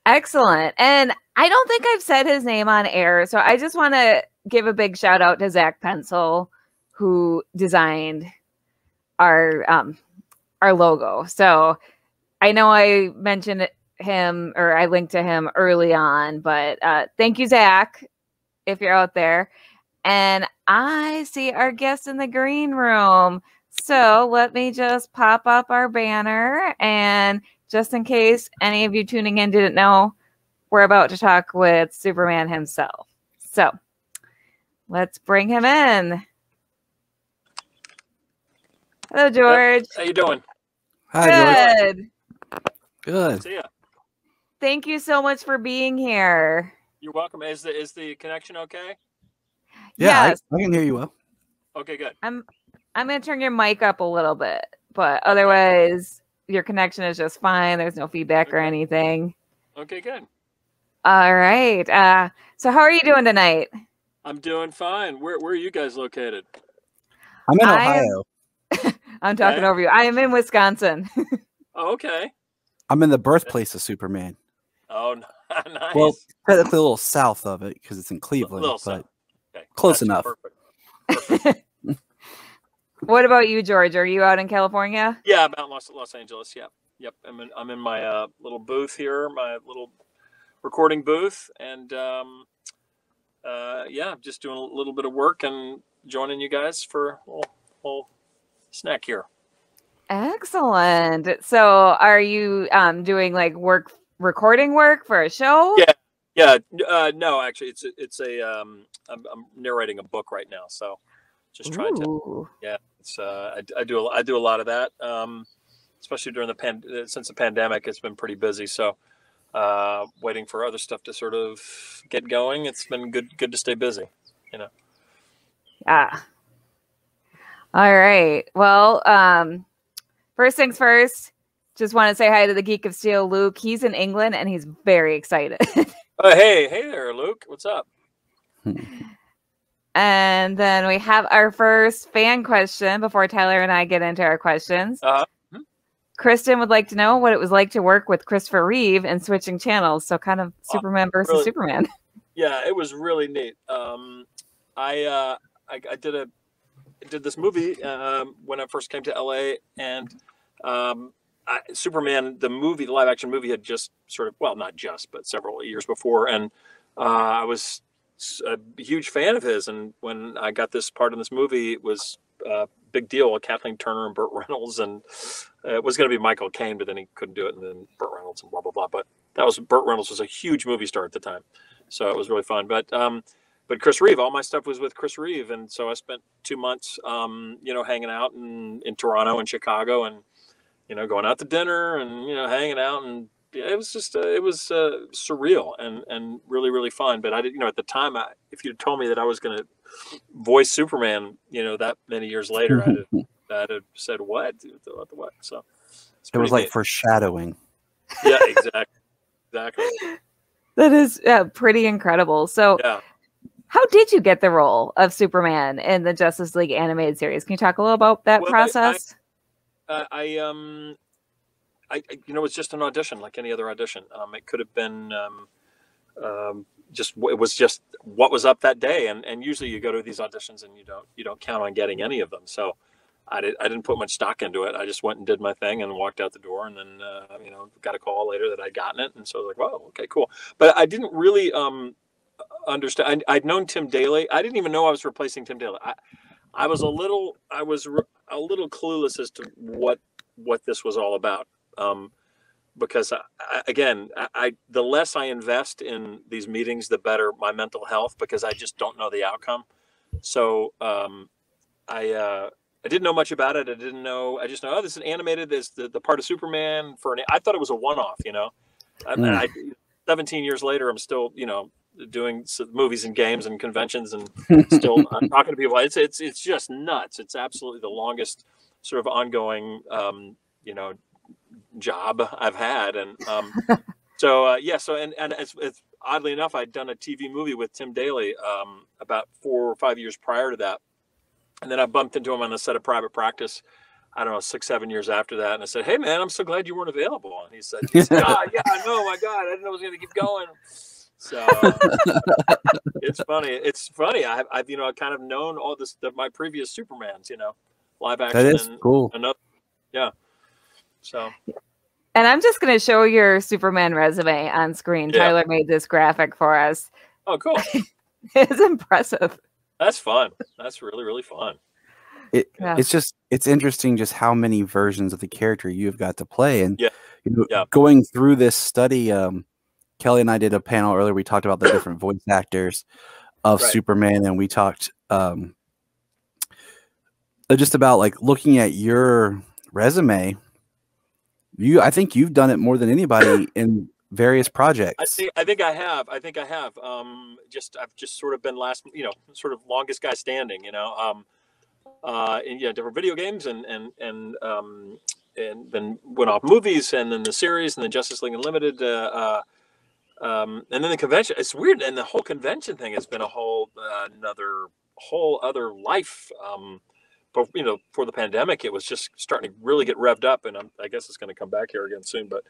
Excellent. And I don't think I've said his name on air, so I just want to give a big shout out to Zach Pencil, who designed our logo. So I know I mentioned him, or I linked to him early on, but thank you, Zach, if you're out there. And I see our guest in the green room. So let me just pop up our banner. And just in case any of you tuning in didn't know, we're about to talk with Superman himself. So let's bring him in. Hello, George. How you doing? Hi, George. Good. Good. See ya. Thank you so much for being here. You're welcome. Is the connection okay? Yeah, Yes. I can hear you well. Okay, good. I'm going to turn your mic up a little bit, but otherwise your connection is just fine. There's no feedback or anything. Okay, good. All right. So how are you doing tonight? I'm doing fine. Where are you guys located? I'm in Ohio. I'm talking over you. I am in Wisconsin. Oh, okay. I'm in the birthplace of Superman. Oh, nice. Well, technically a little south of it because it's in Cleveland, but okay. close enough. Perfect. What about you, George? Are you out in California? Yeah, I'm out in Los Angeles. Yep. I'm in my little booth here, my little recording booth, and yeah, just doing a little bit of work and joining you guys for a little snack here. Excellent. So are you doing like recording work for a show? Yeah. No, actually, it's a I'm narrating a book right now, so just trying to. Yeah, it's I do a lot of that, especially during since the pandemic. It's been pretty busy, so waiting for other stuff to sort of get going. It's been good to stay busy, you know. Yeah. All right. Well, first things first, just want to say hi to the Geek of Steel, Luke. He's in England and he's very excited. Hey there, Luke. What's up? And then we have our first fan question before Tyler and I get into our questions. Kristen would like to know what it was like to work with Christopher Reeve and switching channels. So kind of Superman versus Superman. Yeah, it was really neat. I did this movie when I first came to LA, and Superman, the live action movie, had just sort of, well, not just, but several years before, and I was a huge fan of his. And when I got this part in this movie, it was a big deal with Kathleen Turner and Burt Reynolds, and it was going to be Michael Caine, but then he couldn't do it, and then Burt Reynolds and blah blah blah. But Burt Reynolds was a huge movie star at the time, so it was really fun. But Chris Reeve, all my stuff was with Chris Reeve, and so I spent 2 months, hanging out in Toronto and Chicago, and going out to dinner and hanging out, and it was just it was surreal and really really fun. But I did, at the time, if you'd told me that I was going to voice Superman, that many years later, I'd have said what? So it was like neat. Foreshadowing. Yeah, exactly. That is pretty incredible. So. Yeah. How did you get the role of Superman in the Justice League animated series? Can you talk a little about that process? It was just an audition, like any other audition. It could have been it was just what was up that day, and usually you go to these auditions and you don't count on getting any of them. So I didn't put much stock into it. I just went and did my thing and walked out the door, and then got a call later that I'd gotten it, and so I was like, "Whoa, okay, cool." But I didn't really understand. I'd known Tim Daly. I didn't even know I was replacing Tim Daly. I was a little clueless as to what this was all about, because the less I invest in these meetings, the better my mental health, because I just don't know the outcome. So I didn't know much about it. I just know, this is animated. This the part of Superman I thought it was a one-off. 17 years later, I'm still doing movies and games and conventions, and still talking to people. It's just nuts. It's absolutely the longest sort of ongoing job I've had, and so it's oddly enough, I'd done a TV movie with Tim Daly about 4 or 5 years prior to that, and then I bumped into him on the set of Private Practice. I don't know, 6, 7 years after that. And I said, hey man, I'm so glad you weren't available. And he said, oh yeah, no, my God, I didn't know I was going to keep going. So it's funny. It's funny. I've, you know, kind of known all this, my previous Supermans, you know, live action. That is cool. And yeah. So. And I'm just going to show your Superman resume on screen. Yeah. Tyler made this graphic for us. Oh, cool. It's impressive. That's fun. That's really, really fun. It's interesting just how many versions of the character you've got to play. And you know, going through this study, Kelly and I did a panel earlier. We talked about the different voice actors of Superman, and we talked just about like looking at your resume. I think you've done it more than anybody in various projects. I think I have. I've just sort of been sort of longest guy standing, you know, in different video games and then went off movies and then the series and then Justice League Unlimited, and then the convention. It's weird, and the whole convention thing has been a whole other life. But you know, for the pandemic, it was just starting to really get revved up, and I guess it's going to come back here again soon. But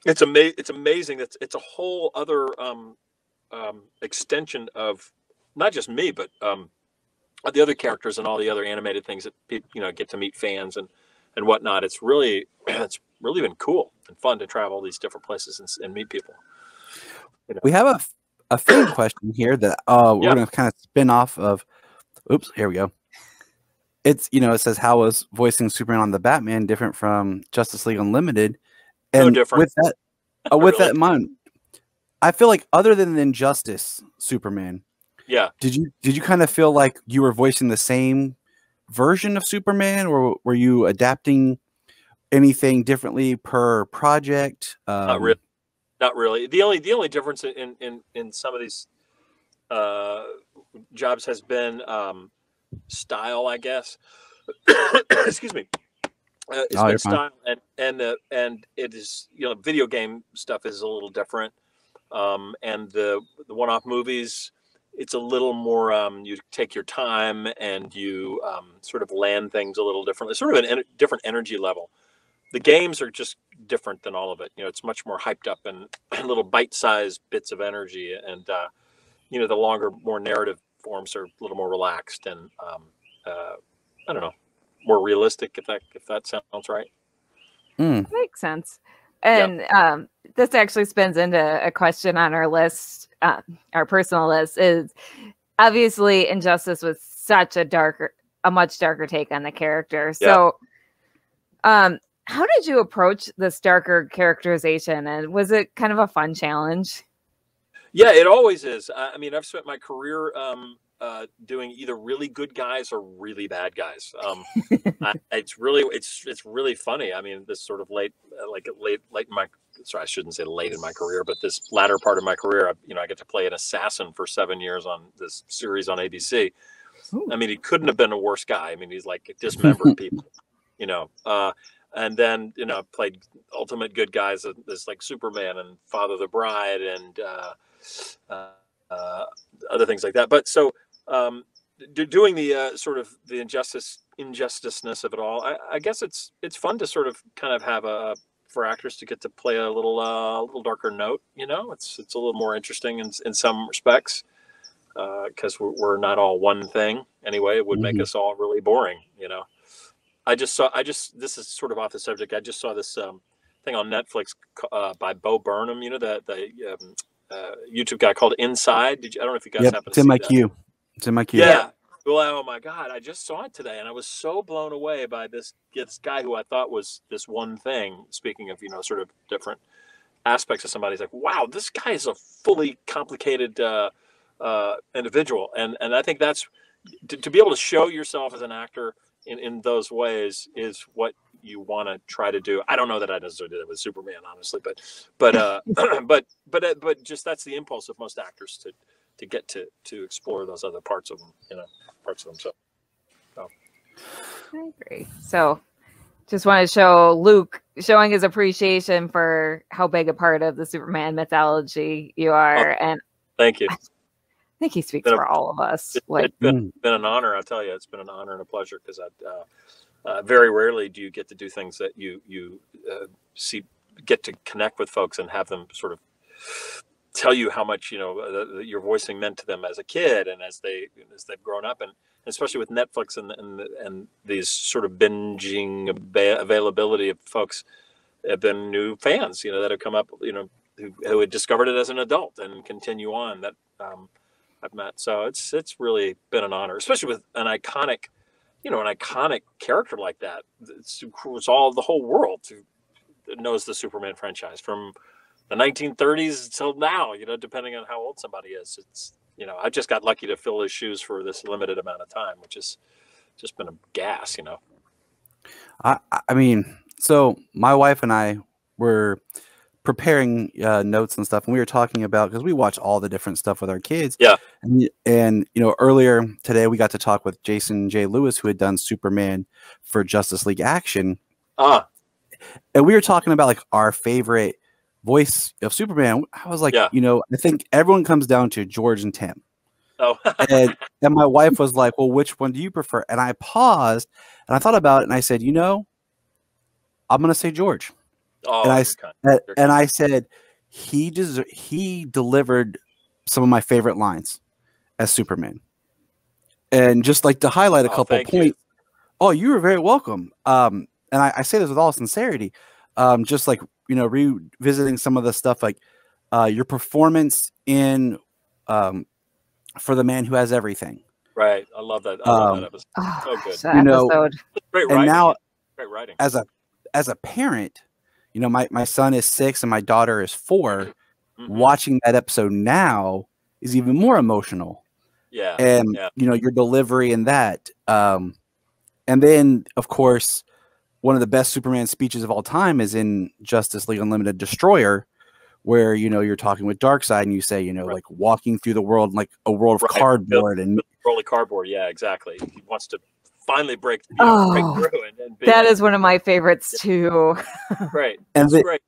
it's amazing. It's a whole other extension of not just me, but the other characters and all the other animated things that people, you know, get to meet fans and whatnot. It's really been cool and fun to travel these different places and meet people. You know? We have a fan question here that we're going to kind of spin off of. Oops, here we go. It's, you know, it says, how was voicing Superman on the Batman different from Justice League Unlimited? And no different. With that, with that in mind, I feel like other than Injustice Superman, did you kind of feel like you were voicing the same version of Superman, or were you adapting anything differently per project? Not really. The only difference in some of these jobs has been style, I guess. Excuse me. It's been style, and it is, you know, video game stuff is a little different, and the one-off movies, it's a little more you take your time and you sort of land things a little differently. It's sort of a different energy level. The games are just different than all of it. You know, it's much more hyped up and little bite-sized bits of energy, and you know, the longer, more narrative forms are a little more relaxed and I don't know, more realistic, if that sounds right. Makes sense. And this actually spins into a question on our list, our personal list. Is obviously Injustice was such a much darker take on the character. So how did you approach this darker characterization, and was it kind of a fun challenge? Yeah, it always is. I mean, I've spent my career doing either really good guys or really bad guys. It's really funny. I mean, this sort of late in my, sorry, I shouldn't say late in my career, but this latter part of my career, I get to play an assassin for 7 years on this series on ABC. Ooh. I mean, he couldn't have been a worse guy. I mean, he's like dismembered people, and then, played ultimate good guys as like Superman and Father of the Bride and other things like that. But so doing the sort of the injusticeness of it all, I guess it's fun to sort of kind of have for actors to get to play a little darker note. It's a little more interesting in some respects, because we're not all one thing anyway. It would make us all really boring. This is sort of off the subject. I just saw this thing on Netflix by Bo Burnham, the YouTube guy called Inside. I don't know if you guys happen to see that. It's in my queue. Yeah. Well, oh my God, I just saw it today, and I was so blown away by this guy who I thought was this one thing. Speaking of, sort of different aspects of somebody, he's like, wow, this guy is a fully complicated individual, and I think that's to be able to show yourself as an actor in those ways is what you want to try to do. I don't know that I necessarily did it with Superman, honestly, but just that's the impulse of most actors to get to explore those other parts of them, parts of themselves. So. I agree. So just want to show Luke showing his appreciation for how big a part of the Superman mythology you are. And thank you. I think he speaks for all of us. It's been an honor. I'll tell you, it's been an honor and a pleasure, because very rarely do you get to do things that you get to connect with folks and have them sort of tell you how much your voicing meant to them as a kid and as they've grown up, and especially with Netflix and these sort of binging availability of folks have been new fans that have come up who had discovered it as an adult and continue on that I've met. So it's really been an honor, especially with an iconic character like that. It's all the whole world knows the Superman franchise from the 1930s till now, depending on how old somebody is. It's, I just got lucky to fill his shoes for this limited amount of time, which has just been a gas, I mean, so my wife and I were preparing notes and stuff, and we were talking about, because we watch all the different stuff with our kids. Yeah. And earlier today we got to talk with Jason J. Lewis, who had done Superman for Justice League Action. And we were talking about like our favorite voice of Superman. I was like, I think everyone comes down to George and Tim. Oh. and my wife was like, well, which one do you prefer? And I paused and I thought about it and I said, I'm going to say George. Oh, and I said, he delivered some of my favorite lines as Superman. And just like to highlight a couple points. You. Oh, you were very welcome. And I say this with all sincerity. Just like, revisiting some of the stuff, like your performance in For the Man Who Has Everything. Right. I love that. I love that episode. So good. Episode. Great writing. And now, great writing. As a parent, my son is 6 and my daughter is 4. Mm-hmm. Watching that episode now is even more emotional. Yeah. And, your delivery in that. And then, of course, one of the best Superman speeches of all time is in Justice League Unlimited Destroyer, where, you're talking with Darkseid and you say, like walking through the world, like a world of cardboard and roll of cardboard. Yeah, exactly. He wants to finally break through. And that is one of my favorites too. Right. That's great.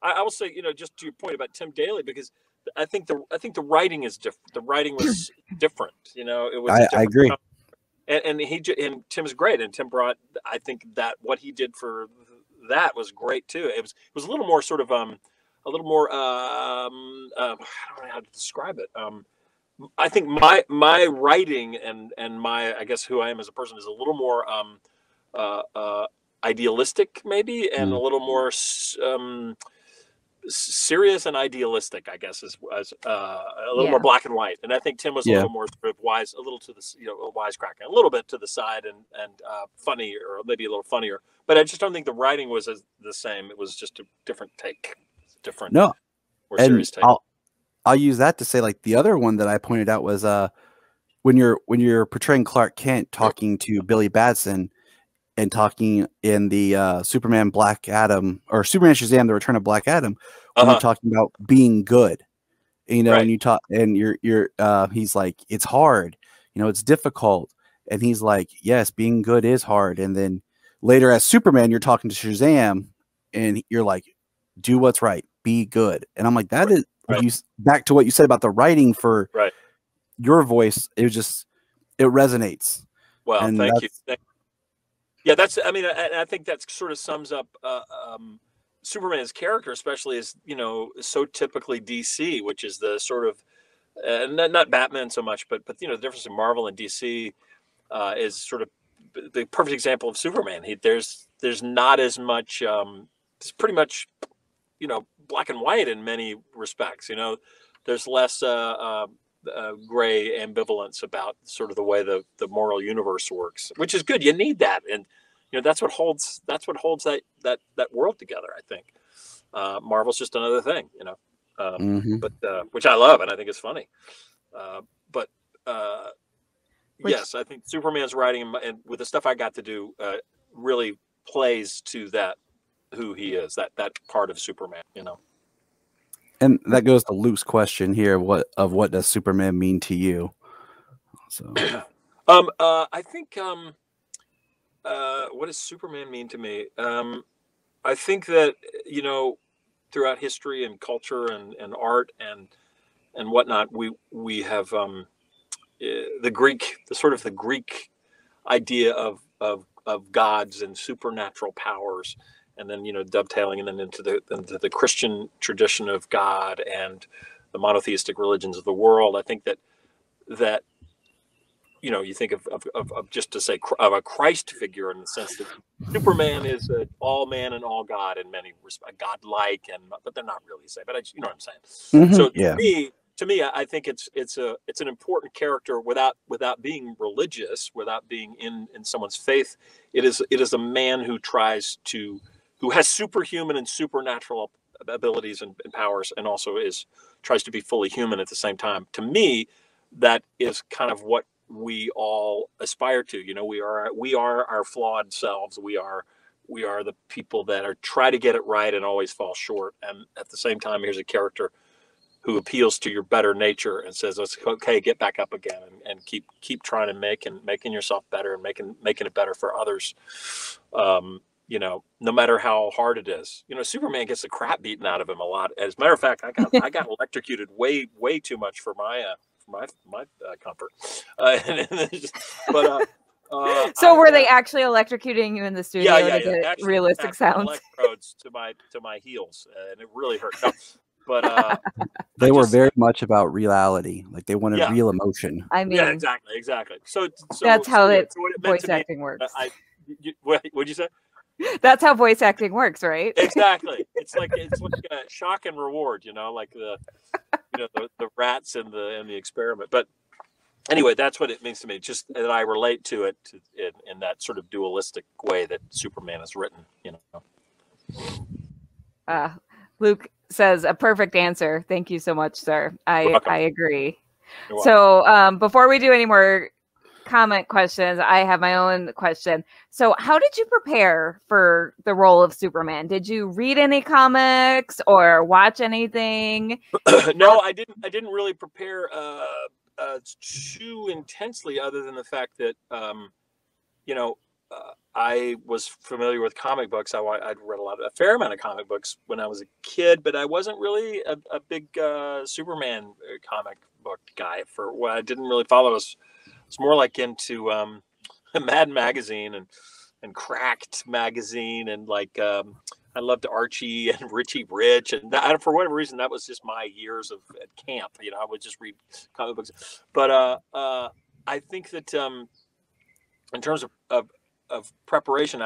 I will say, just to your point about Tim Daly, because I think the writing is different. The writing was different. It was. I agree. And Tim's great, and Tim brought. I think that what he did for that was great too. It was a little more sort of I don't know how to describe it. I think my writing and my, I guess, who I am as a person is a little more idealistic maybe, and a little more serious and idealistic, I guess, is a little more black and white. And I think Tim was a little more sort of wise, a little to the wisecracking, a little bit to the side and funny, or maybe a little funnier. But I just don't think the writing was the same. It was just a different take, more serious take. I'll use that to say, like, the other one that I pointed out was when you're portraying Clark Kent talking to Billy Batson and talking in the Superman Black Adam, or Superman Shazam: The Return of Black Adam, when you're talking about being good, and you talk, and he's like, it's hard, it's difficult, and he's like, yes, being good is hard. And then later as Superman, you're talking to Shazam, and you're like, do what's right, be good. And I'm like, that is. You, back to what you said about the writing for your voice, it resonates. Well, thank you. Yeah, I think that sort of sums up Superman's character, especially as, so typically DC, which is the sort of, not Batman so much, but the difference in Marvel and DC is sort of the perfect example of Superman. There's not as much, it's pretty much, black and white in many respects. There's less gray ambivalence about sort of the way the moral universe works, which is good. You need that, and that's what holds that world together. I think Marvel's just another thing, but which I love and I think is funny. Yes, I think Superman's writing and with the stuff I got to do really plays to that. Who he is, that part of Superman, And that goes to Luke's question here: what does Superman mean to you? So, I think, what does Superman mean to me? I think that throughout history and culture and art and whatnot, we have the Greek idea of of gods and supernatural powers, and then, you know, dovetailing and then into the Christian tradition of God and the monotheistic religions of the world. I think that you know, you think of just to say of a Christ figure in the sense that Superman is all man and all God in many respects, godlike, but they're not really the same. But you know what I'm saying. Mm-hmm. So yeah. to me, I think it's an important character without being religious, without being in someone's faith. It is a man who has superhuman and supernatural abilities and powers, and also tries to be fully human at the same time. To me, that is kind of what we all aspire to. You know, we are our flawed selves. We are the people that try to get it right and always fall short. And at the same time, here's a character who appeals to your better nature and says, "It's okay, get back up again and keep trying to making yourself better and making it better for others." You know, no matter how hard it is. You know, Superman gets the crap beaten out of him a lot. As a matter of fact, I got electrocuted way too much for my comfort. So were they actually electrocuting you in the studio to get actually, realistic sounds? Electrodes to my heels, and it really hurt. No, but they were very much about reality. Like they wanted real emotion. I mean, yeah, exactly. So that's how voice acting works. What'd you say? That's how voice acting works, right? Exactly. It's like shock and reward, you know, like the rats in the experiment. But anyway, that's what it means to me. Just that I relate to it in that sort of dualistic way that Superman is written, you know. Luke says a perfect answer. Thank you so much, sir. I agree. So before we do any more comment questions, I have my own question. So how did you prepare for the role of Superman? Did you read any comics or watch anything? No, I didn't really prepare too intensely, other than the fact that you know, I was familiar with comic books. I'd read a fair amount of comic books when I was a kid, but I wasn't really a big Superman comic book guy. I didn't really follow us. It's more like into Mad Magazine and Cracked Magazine, and like I loved Archie and Richie Rich, and for whatever reason that was just my years at camp. You know, I would just read comic books. But I think that in terms of preparation,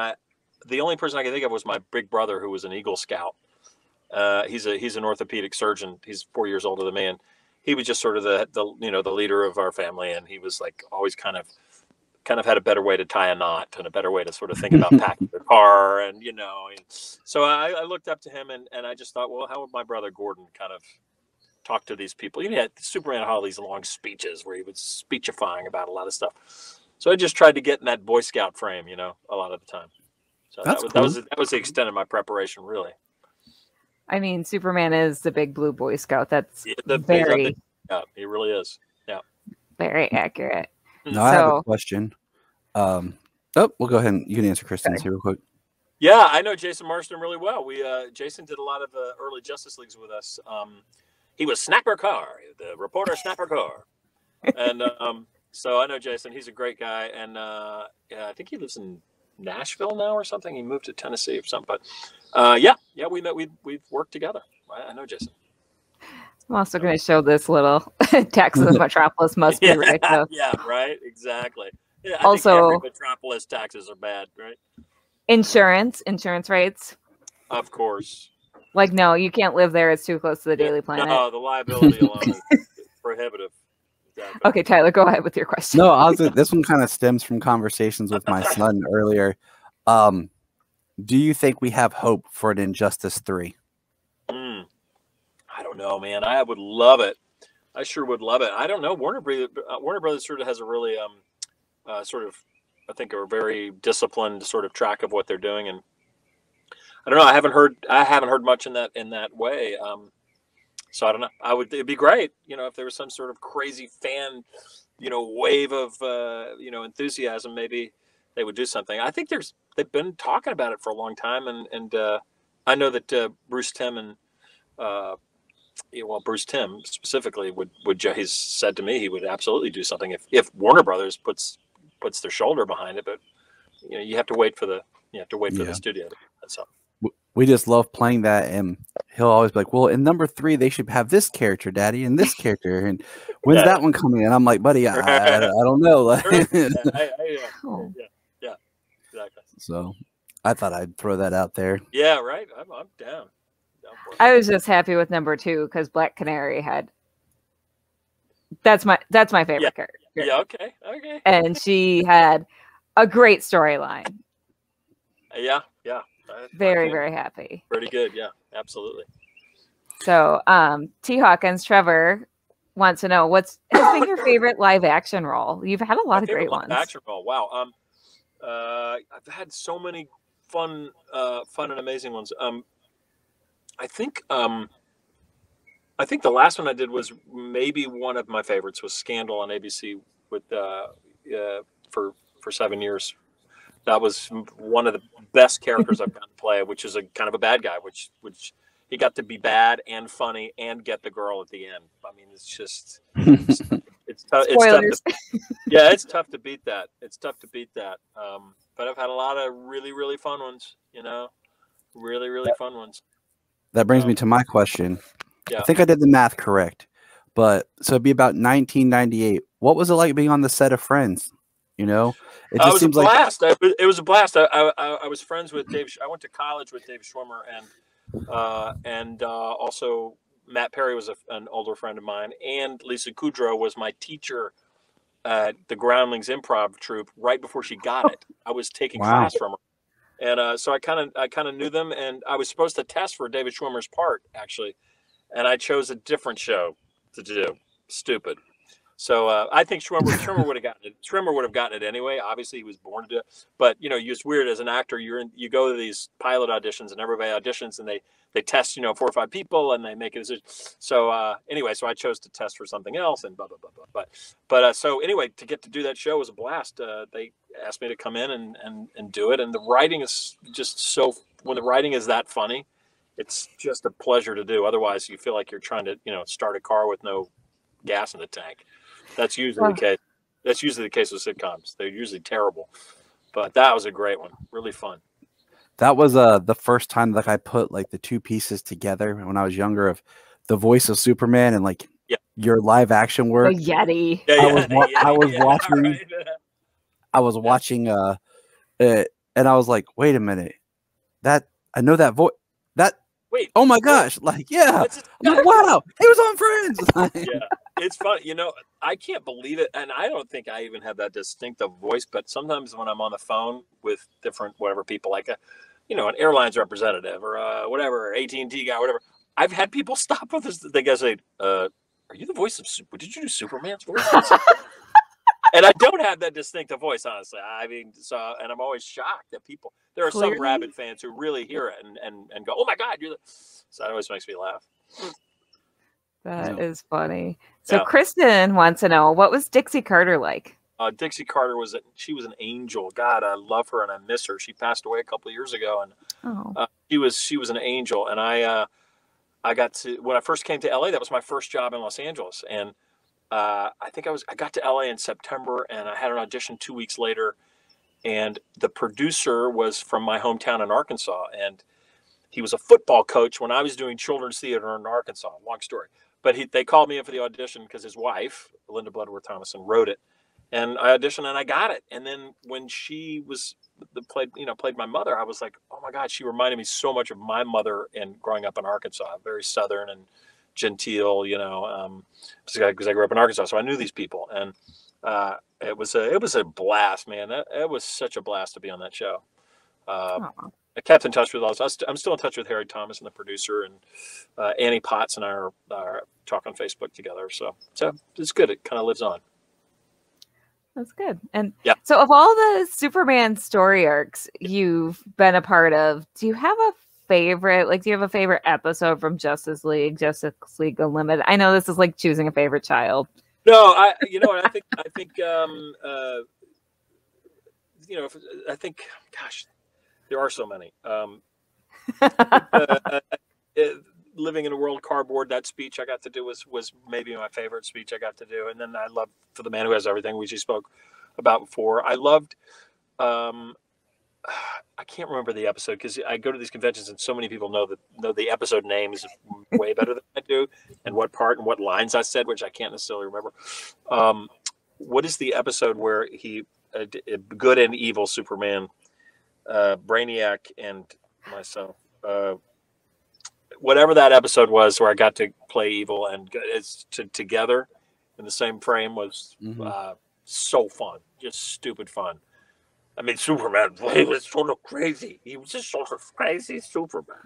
the only person I can think of was my big brother, who was an Eagle Scout. He's an orthopedic surgeon. He's 4 years older than me, and he was just sort of the leader of our family, and he was like always kind of had a better way to tie a knot and a better way to sort of think about packing the car, and you know. And so I looked up to him, and I just thought, well, how would my brother Gordon kind of talk to these people? You know, Superman had all these long speeches where he was speechifying about a lot of stuff. So I just tried to get in that Boy Scout frame, you know, a lot of the time. So that was the extent of my preparation, really. I mean, Superman is the big blue Boy Scout. That's very. Yeah, he really is. Yeah. Very accurate. No, I have a question. We'll go ahead and you can answer Kristen's here real quick. Yeah, I know Jason Marsden really well. Jason did a lot of early Justice Leagues with us. He was Snapper Carr, the reporter Snapper Carr. And so I know Jason. He's a great guy. And I think he lives in Nashville now or something. He moved to Tennessee or something. But we met. We've worked together. I know Jason. I'm also going to show this little tax of the Metropolis must be right. So. Yeah, right. Exactly. Yeah, I also, think every Metropolis taxes are bad, right? Insurance rates. Of course. Like, no, you can't live there. It's too close to the Daily Planet. No, the liability alone is prohibitive. Exactly. Okay, Tyler, go ahead with your question. No, this one kind of stems from conversations with my son earlier. Do you think we have hope for an Injustice 3? I don't know, man. I would love it. I sure would love it. I don't know. Warner Brothers sort of has a really sort of, I think, a very disciplined sort of track of what they're doing, and I don't know. I haven't heard much in that way. So I don't know. It'd be great, you know, if there was some sort of crazy fan, you know, wave of enthusiasm. Maybe they would do something. I think they've been talking about it for a long time, and I know that Bruce Timm and Bruce Timm specifically he's said to me he would absolutely do something if Warner Brothers puts their shoulder behind it. But you have to wait for the studio. That's all. We just love playing that, and he'll always be like, "Well, in number 3, they should have this character, Daddy, and this character, and when's that one coming?" And I'm like, "Buddy, I don't know." Yeah, exactly. So, I thought I'd throw that out there. Yeah, right. I'm down. I was just happy with number 2 because Black Canary had. That's my favorite character. Yeah. Okay. And she had a great storyline. Yeah. Very, very happy. Pretty good. Yeah, absolutely. So, T. Hawkins, Trevor wants to know has been your favorite live action role? You've had a lot of great ones. Action role. Wow. I've had so many fun and amazing ones. I think the last one I did was maybe one of my favorites was Scandal on ABC with for 7 years. That was one of the best characters I've gotten to play, which is a kind of a bad guy, which he got to be bad and funny and get the girl at the end. I mean, it's just it's tough. It's tough to beat that. But I've had a lot of really, really fun ones. Really, really fun ones. That brings me to my question. Yeah. I think I did the math correct, but so it'd be about 1998. What was it like being on the set of Friends? It just seems like it was a blast. I was friends with Dave. I went to college with Dave Schwimmer and also Matt Perry was an older friend of mine, and Lisa Kudrow was my teacher at the Groundlings Improv Troupe right before she got it. I was taking class from her, and so I kind of knew them, and I was supposed to test for David Schwimmer's part actually, and I chose a different show to do. Stupid. So I think Schwimmer would have gotten it. Schwimmer would have gotten it anyway. Obviously, he was born to do it. But it's weird as an actor. You go to these pilot auditions, and everybody auditions, and they test 4 or 5 people, and they make a decision. So anyway, so I chose to test for something else, and blah blah blah blah. But so anyway, to get to do that show was a blast. They asked me to come in and do it, and the writing is just so. When the writing is that funny, it's just a pleasure to do. Otherwise, you feel like you're trying to start a car with no gas in the tank. That's usually the case. That's usually the case with sitcoms. They're usually terrible, but that was a great one. Really fun. That was the first time I put the 2 pieces together when I was younger of the voice of Superman and your live action work. The Yeti. I was watching it, and I was like, wait a minute, I know that voice. Wait! Oh my gosh! I'm like, wow, he was on Friends. Yeah, it's fun. I can't believe it, and I don't think I even have that distinctive voice. But sometimes when I'm on the phone with different people, like an airlines representative or whatever, AT&T guy, whatever, I've had people stop with this. They guys say, "Are you the voice of? Did you do Superman's voice?" And I don't have that distinctive voice, honestly. I mean, and I'm always shocked that people. There are some rabid fans who really hear it and go, "Oh my God, you're the." So that always makes me laugh. That is funny. So Kristen wants to know, what was Dixie Carter like? Dixie Carter she was an angel. God, I love her and I miss her. She passed away a couple of years ago, and she was an angel. And I got to when I first came to LA. That was my first job in Los Angeles, and I got to LA in September, and I had an audition 2 weeks later, and the producer was from my hometown in Arkansas, and he was a football coach when I was doing children's theater in Arkansas. Long story, but they called me in for the audition because his wife, Linda Bloodworth Thomason, wrote it, and I auditioned and I got it. And then when she played my mother, I was like, oh my God, she reminded me so much of my mother and growing up in Arkansas, very Southern and genteel, because I grew up in Arkansas, so I knew these people, and it was a blast, man. It was such a blast to be on that show. I kept in touch with all those. I'm still in touch with Harry Thomas and the producer, and Annie Potts and I are talk on Facebook together. So it's good. It kind of lives on. That's good. And so of all the Superman story arcs you've been a part of, do you have a favorite? Do you have a favorite episode from Justice League Unlimited? I know this is like choosing a favorite child. No, I think, gosh, there are so many. Living in a World Cardboard, that speech I got to do was maybe my favorite speech I got to do. And then I loved For the Man Who Has Everything, which you spoke about before. I loved I can't remember the episode because I go to these conventions and so many people know the episode names way better than I do, and what part and what lines I said, which I can't necessarily remember. What is the episode where he, good and evil Superman, Brainiac and myself, whatever that episode was where I got to play evil and it's together in the same frame was so fun, just stupid fun. I mean, Superman, he was sort of crazy. He was just sort of crazy Superman.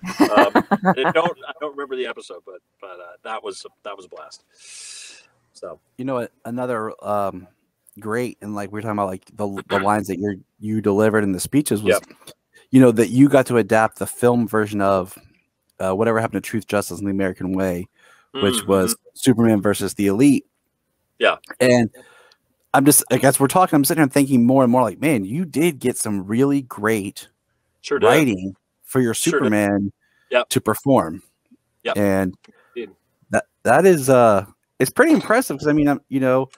I don't remember the episode, but that was a blast. So you know what? Another great, and like we were talking about, like the lines that you delivered in the speeches was, you know, that you got to adapt the film version of Whatever Happened to Truth, Justice, and the American Way, which was Superman versus the Elite. Yeah, and I'm just, like, as we're talking, I'm sitting here thinking more and more like, man, you did get some really great writing for your Superman to perform. Yep. And that is, it's pretty impressive because, I mean, you know,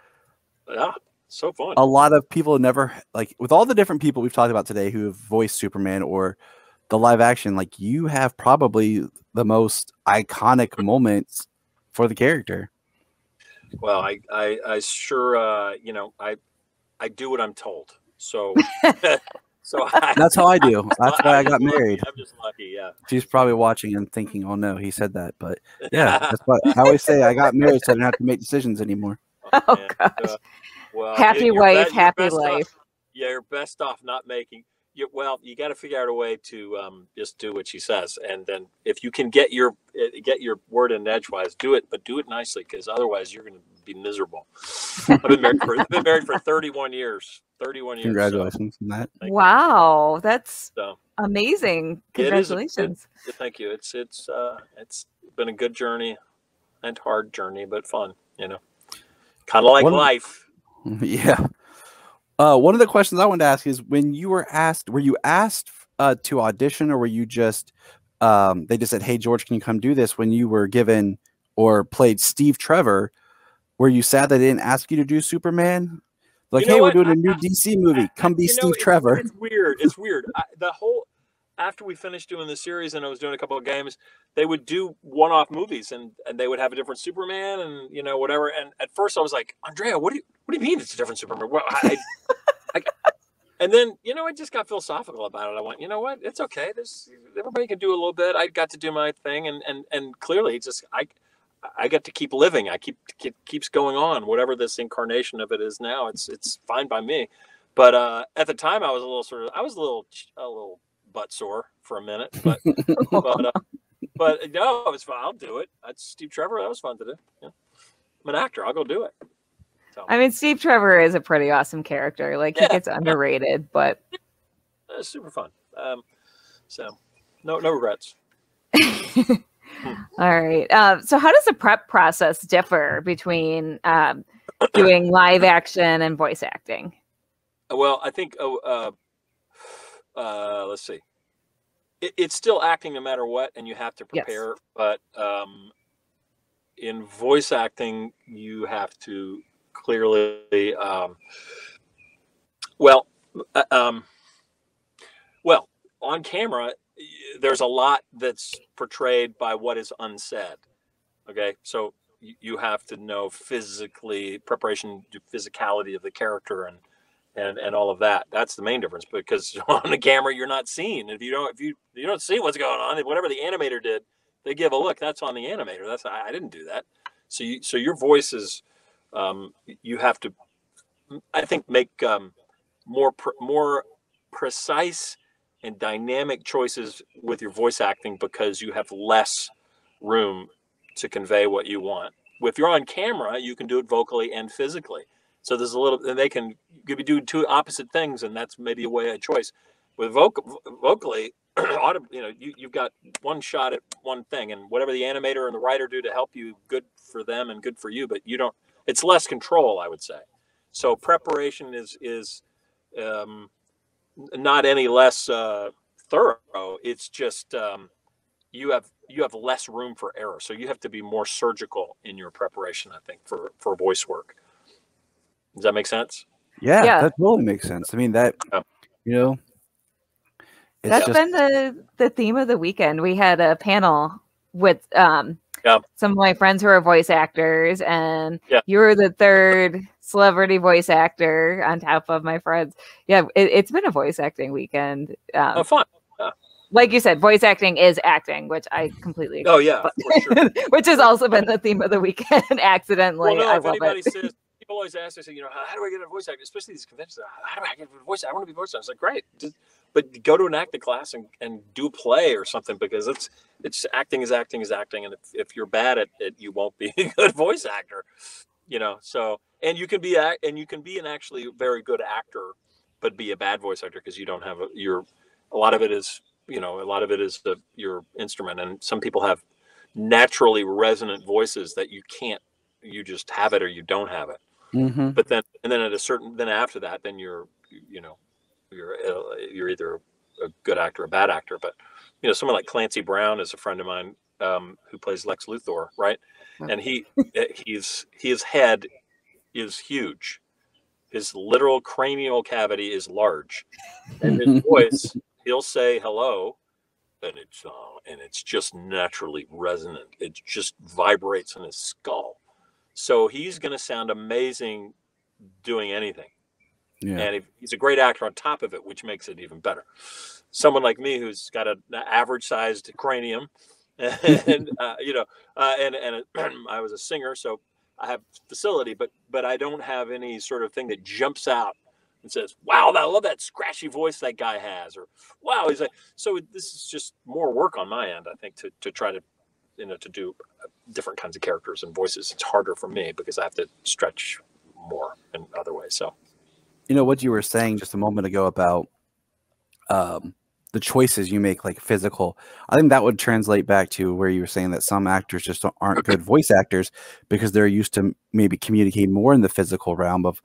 so fun. A lot of people never, like, with all the different people we've talked about today who have voiced Superman or the live action, like, you have probably the most iconic moments for the character. Well, I sure, you know, I do what I'm told. So, that's how I do. That's why I got married. I'm just lucky. Yeah. She's probably watching and thinking, "Oh no, he said that." But yeah, that's what I always say. I got married, so I didn't have to make decisions anymore. Oh gosh. Well, happy wife, happy life. You're best off not making. Well, you got to figure out a way to just do what she says, and then if you can get your word in edgewise, do it, but do it nicely, because otherwise you're going to be miserable. I've been married for 31 years. 31 years. Congratulations on that. Wow, that's amazing. Congratulations. Thank you. It's been a good journey and hard journey, but fun. You know, kind of like life. Yeah. One of the questions I wanted to ask is, when you were you asked to audition, or were you just, they just said, "Hey, George, can you come do this?" When you were given or played Steve Trevor, were you sad they didn't ask you to do Superman? Like, hey, we're doing a new DC movie. Come be Steve Trevor. It's weird. It's weird. After we finished doing the series and I was doing a couple of games, they would do one-off movies and they would have a different Superman and, you know, whatever. And at first I was like, Andrea, what do you mean it's a different Superman? Well, and then, you know, I just got philosophical about it. I went, you know what? It's okay. Everybody can do a little bit. I got to do my thing. And clearly it's just, I get to keep living. Keeps going on, whatever this incarnation of it is now. It's fine by me. But at the time I was a little butt sore for a minute, but no, it was fun. I'll do it. That's Steve Trevor. That was fun to do. Yeah. I'm an actor. I'll go do it. So. I mean, Steve Trevor is a pretty awesome character. Like, he gets underrated, but it's super fun. So no regrets. All right. So how does the prep process differ between doing live action and voice acting? Well, I think, let's see. It's still acting no matter what, and you have to prepare. Yes. But in voice acting, you have to clearly, well, on camera, there's a lot that's portrayed by what is unsaid. Okay, so you have to know preparation, physicality of the character, and all of that. That's the main difference, because on the camera you're not seen. If you don't see what's going on, whatever the animator did, they give a look. That's on the animator. I didn't do that. So your voice is, you have to, I think, make more precise and dynamic choices with your voice acting, because you have less room to convey what you want. If you're on camera, you can do it vocally and physically. So there's and they can be doing two opposite things, and that's maybe a choice. With vocally, you know, you've got one shot at one thing, and whatever the animator and the writer do to help you, good for them and good for you. But you don't. It's less control, I would say. So preparation is not any less thorough. It's just you have less room for error, so you have to be more surgical in your preparation, I think, for voice work. Does that make sense? Yeah, that totally makes sense. I mean, that, you know, That's been the theme of the weekend. We had a panel with some of my friends who are voice actors, and you were the third celebrity voice actor on top of my friends. Yeah, it's been a voice acting weekend. Fun. Like you said, voice acting is acting, which I completely agree. Oh yeah, for sure. Which has also been the theme of the weekend. Accidentally, well, no, I if love anybody it. Says, people always ask, they say, how do I get a voice actor? Especially these conventions. How do I get a voice actor? I want to be a voice actor. It's like, great. But go to an acting class and do a play or something, because it's acting is acting is acting, and if you're bad at it, you won't be a good voice actor. So and you can be an actually very good actor, but be a bad voice actor because you don't have a lot of it is your instrument, and some people have naturally resonant voices that you just have it or you don't have it. Mm-hmm. But then after that, then you're either a good actor or a bad actor. But someone like Clancy Brown is a friend of mine who plays Lex Luthor, right? And his head is huge. His literal cranial cavity is large, and his voice, he'll say hello, and it's just naturally resonant. It just vibrates in his skull. So he's going to sound amazing doing anything. Yeah. And he's a great actor on top of it, which makes it even better. Someone like me who's got an average-sized cranium, and I was a singer, so I have facility, but I don't have any sort of thing that jumps out and says, "Wow, I love that scratchy voice that guy has," or "Wow, he's like." So this is just more work on my end, I think, to try to to do different kinds of characters and voices. It's harder for me because I have to stretch more in other ways. So, what you were saying just a moment ago about the choices you make, like physical, I think that would translate back to where you were saying that some actors just aren't good voice actors because they're used to maybe communicating more in the physical realm of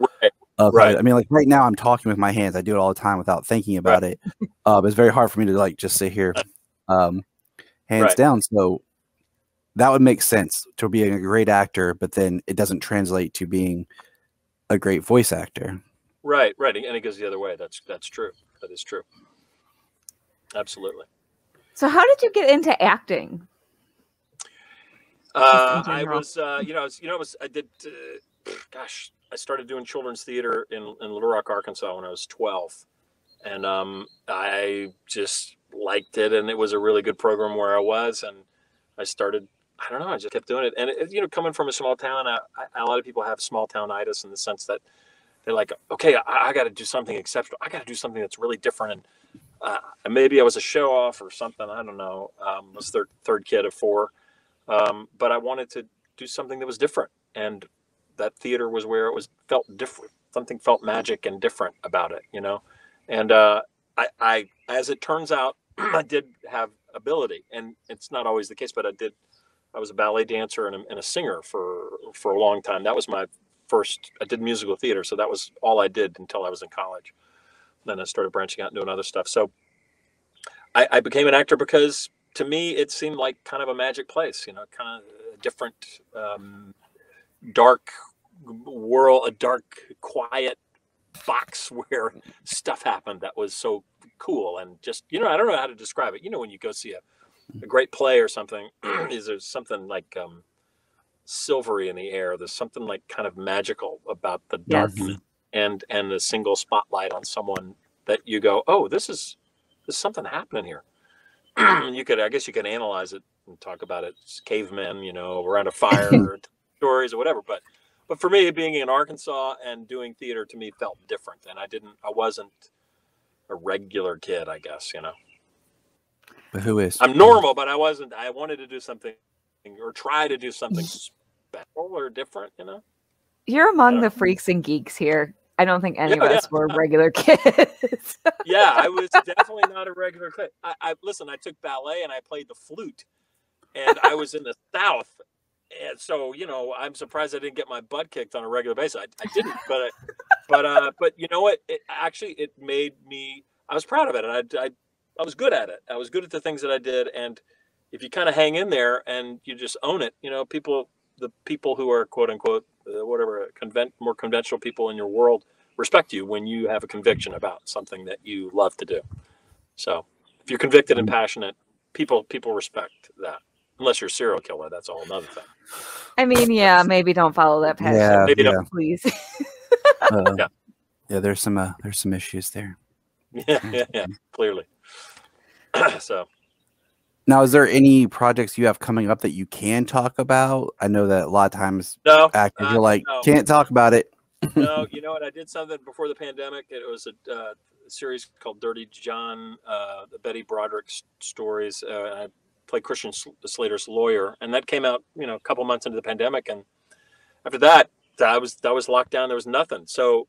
right. I mean, like right now I'm talking with my hands. I do it all the time without thinking about it. It's very hard for me to like just sit here hands down. So that would make sense to being a great actor, but then it doesn't translate to being a great voice actor. Right. And it goes the other way. That's true. That is true. Absolutely. So how did you get into acting? I started doing children's theater in Little Rock, Arkansas when I was 12. And I just liked it, and it was a really good program where I was, and I started, I don't know, I just kept doing it. And coming from a small town, a lot of people have small townitis in the sense that they're like, okay, I got to do something exceptional. I got to do something that's really different. And maybe I was a show off or something. I don't know. I was third kid of four. But I wanted to do something that was different. And that theater was where it felt different. Something felt magic and different about it, And I as it turns out, I did have ability, and it's not always the case, but I was a ballet dancer and a singer for a long time. That was my first. I did musical theater, so that was all I did until I was in college. Then I started branching out and doing other stuff. So I became an actor because to me it seemed like kind of a magic place, kind of a different, dark world, a dark, quiet box where stuff happened that was so cool. And just, I don't know how to describe it. When you go see a great play or something, is there something like silvery in the air? There's something like kind of magical about the darkness and the single spotlight on someone that you go, oh, there's something happening here. I guess you could analyze it and talk about it. It's cavemen, around a fire or stories or whatever. But for me, being in Arkansas and doing theater to me felt different. And I wasn't a regular kid, I guess, But who is? I'm normal, but I wasn't. I wanted to do something or try to do something special or different, You're among the freaks and geeks here. I don't think any of us were regular kids. Yeah, I was definitely not a regular kid. Listen, I took ballet and I played the flute, and I was in the South. And so, I'm surprised I didn't get my butt kicked on a regular basis. I didn't, but you know what? It made me, I was proud of it. And I was good at it. I was good at the things that I did. And if you kind of hang in there and you just own it, the people who are quote unquote, more conventional people in your world respect you when you have a conviction about something that you love to do. So you're convicted and passionate, people respect that. Unless you're a serial killer, that's a whole nother thing. I mean, yeah, maybe don't follow that passion. Yeah, maybe yeah. don't. Please. Yeah, there's some issues there. Yeah, clearly. So now, is there any projects you have coming up that you can talk about? I know that a lot of times actors are like, can't talk about it. No, you know what? I did something before the pandemic. It was a series called Dirty John, the Betty Broderick stories. I played Christian Slater's lawyer, and that came out, a couple months into the pandemic. And after that, I was locked down. There was nothing. So,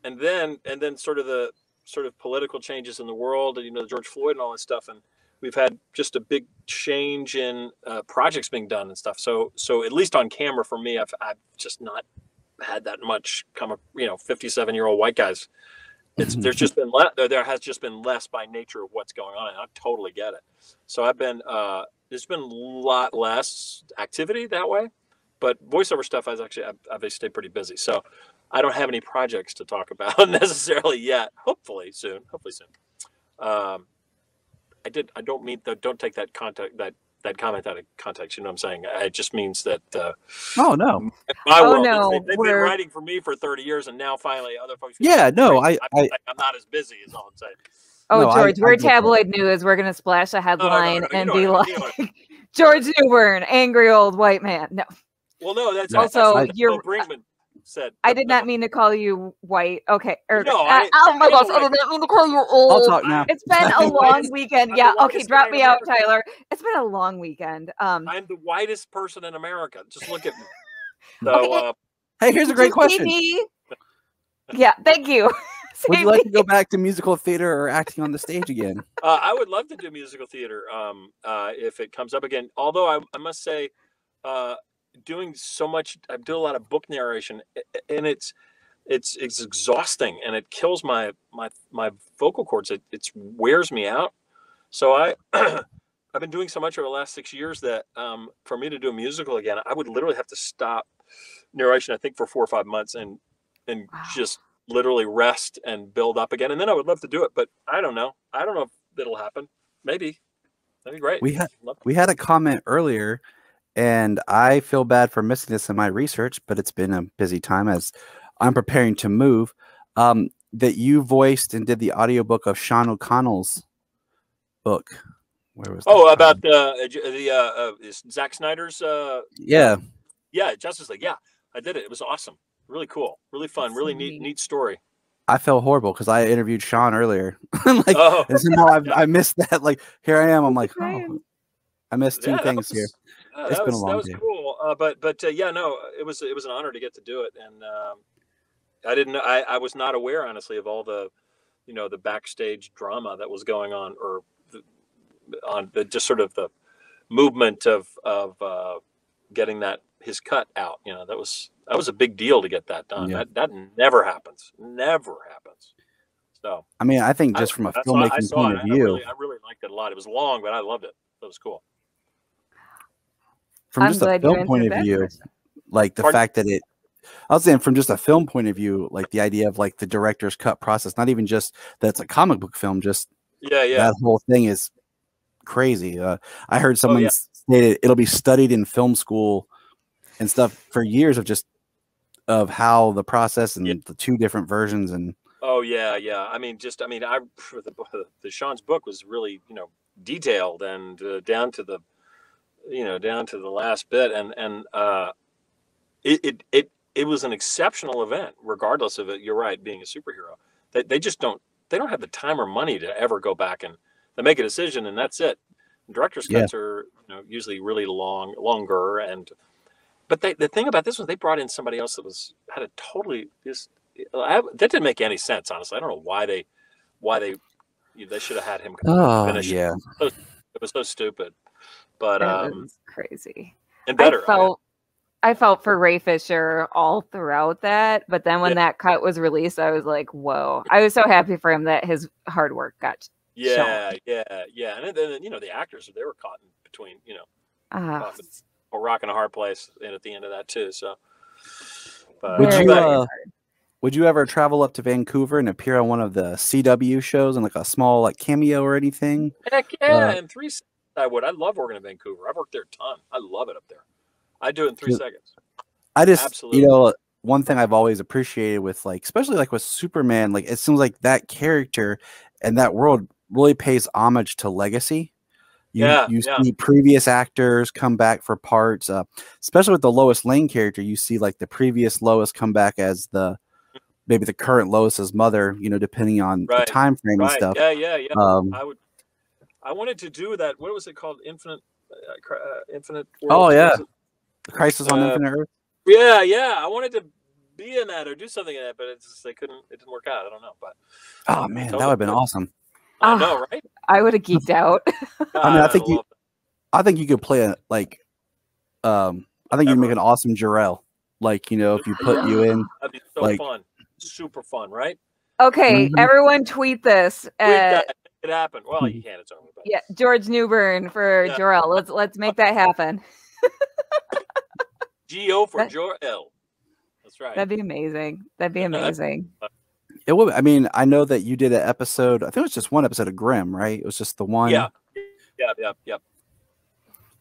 and then sort of political changes in the world, and George Floyd and all that stuff, and we've had just a big change in projects being done and stuff. So at least on camera for me, I've just not had that much 57-year-old white guys. There has just been less by nature of what's going on, and I totally get it. So there's been a lot less activity that way, but voiceover stuff I've stayed pretty busy. So I don't have any projects to talk about necessarily yet. Hopefully soon. Don't take that comment out of context. You know what I'm saying? It just means that. Oh no! My world, they've been writing for me for 30 years, and now finally other folks. Yeah, no, I'm not as busy as all I'm saying. Oh, no, George, we're tabloid news. We're gonna splash a headline and be like, George Newbern, angry old white man. No. Well, no, that's also Bill Brinkman said. I did not mean to call you white. Okay. Oh my gosh, I did not mean to call you old. I'll talk now. It's been a long weekend. Yeah. Okay. Drop me out, Tyler. It's been a long weekend. I'm the whitest person in America. Just look at me. So, hey, here's a great question. Yeah. Thank you. Would you like to go back to musical theater or acting on the stage again? I would love to do musical theater if it comes up again. Although I must say, doing so much, I do a lot of book narration, and it's exhausting, and it kills my vocal cords. It wears me out. So I've been doing so much over the last 6 years that for me to do a musical again, I would literally have to stop narration, I think, for 4 or 5 months and just literally rest and build up again. And then I would love to do it, but I don't know if it'll happen. Maybe. That'd be great. We had a comment earlier, and I feel bad for missing this in my research, but it's been a busy time as I'm preparing to move, that you voiced and did the audiobook of Sean O'Connell's book. Where was about Zack Snyder's yeah, Justice League. Yeah, I did it. It was awesome. Really cool. Really fun. Really neat story. I felt horrible because I interviewed Sean earlier. And somehow I missed that. Like, here I am. I'm like, oh, I missed two things here. It's been a long day. That was cool. But it was an honor to get to do it. And I didn't know, I was not aware, honestly, of all the, the backstage drama that was going on, or just sort of the movement of getting his cut out. That was a big deal to get that done. Yeah. That never happens. So I mean, I think just from a filmmaking point of view, I really liked it a lot. It was long, but I loved it. It was cool. From just a film point of view, like the fact that I was saying, from just a film point of view, like the idea of like the director's cut process, not even just that it's a comic book film, just that whole thing is crazy. I heard someone stated it'll be studied in film school and stuff for years of how the process and the two different versions and. Oh yeah. The Sean's book was really detailed and down to the last bit, and it was an exceptional event, regardless of it. You're right, being a superhero, they don't have the time or money to ever go back and they make a decision and that's it. Director's cuts are usually really longer, but the thing about this was they brought in somebody else that had a totally that didn't make any sense, honestly. I don't know why they should have had him finish. Yeah, it was so stupid, but it was crazy and better. I felt for Ray Fisher all throughout that, but then when that cut was released, I was like, whoa. I was so happy for him that his hard work got shown. Yeah. And then the actors, they were caught in between, a rock and a hard place, and at the end of that too. So, would would you ever travel up to Vancouver and appear on one of the CW shows and like a small like cameo or anything? Heck yeah, in 3 seconds I would. I love working in Vancouver. I've worked there a ton. I love it up there. I do it in 3 seconds. I just, Absolutely. you know, one thing I've always appreciated with like, especially like with Superman, like it seems like that character and that world really pays homage to legacy. You see previous actors come back for parts, especially with the Lois Lane character. You see like the previous Lois come back as maybe the current Lois's mother, you know, depending on the time frame and stuff. Yeah. I wanted to do that. What was it called? Infinite World? Oh yeah, Crisis on Infinite Earth. Yeah. I wanted to be in that or do something in that, but it didn't work out. I don't know, but oh man, that would have been awesome. I know, right? I would have geeked out. I mean, I think you could play I think you'd make an awesome Jor-El. Like, you know, if you put you in, that'd be so fun, super fun, right? Okay, everyone tweet this. Tweet that. It happened. Well, you can't. It's only. But. Yeah, George Newbern for Jor-El. Let's make that happen. G-O for Jor-El. That's right. That'd be amazing. That'd be amazing. It would. I mean, I know that you did an episode. I think it was just one episode of Grimm, right? It was just the one. Yeah. That